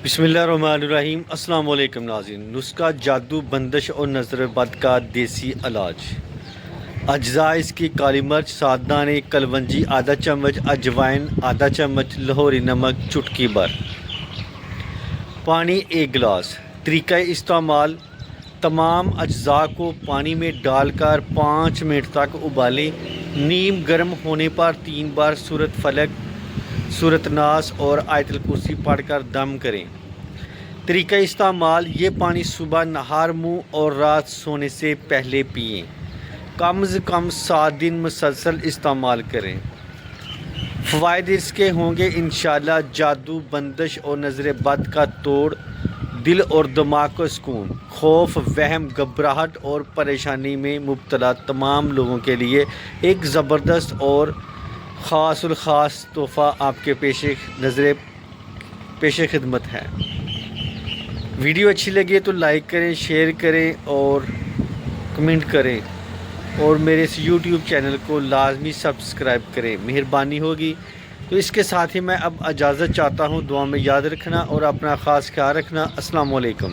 بسم اللہ الرحمن الرحیم۔ السلام علیکم ناظرین۔ نسخہ جادو، بندش اور نظر بد کا دیسی علاج۔ اجزاء اس کی: کالی مرچ 7 دانے، کلونجی آدھا چمچ، اجوائن آدھا چمچ، لاہوری نمک چٹکی بھر، پانی 1 گلاس۔ طریقہ استعمال: تمام اجزاء کو پانی میں ڈال کر 5 منٹ تک ابالیں۔ نیم گرم ہونے پر 3 بار سورۃ فلق، سورۃ ناس اور آیت الکرسی پڑھ کر دم کریں۔ طریقہ استعمال: یہ پانی صبح نہار منہ اور رات سونے سے پہلے پئیں۔ کم از کم 7 دن مسلسل استعمال کریں۔ فوائد اس کے ہوں گے انشاءاللہ: جادو، بندش اور نظر بد کا توڑ، دل اور دماغ کو سکون، خوف، وہم، گھبراہٹ اور پریشانی میں مبتلا تمام لوگوں کے لیے ایک زبردست اور خاص الخاص تحفہ آپ کے پیش خدمت ہے۔ ویڈیو اچھی لگے تو لائک کریں، شیئر کریں اور کمنٹ کریں، اور میرے اس یوٹیوب چینل کو لازمی سبسکرائب کریں، مہربانی ہوگی۔ تو اس کے ساتھ ہی میں اب اجازت چاہتا ہوں۔ دعا میں یاد رکھنا اور اپنا خاص خیال رکھنا۔ السلام علیکم۔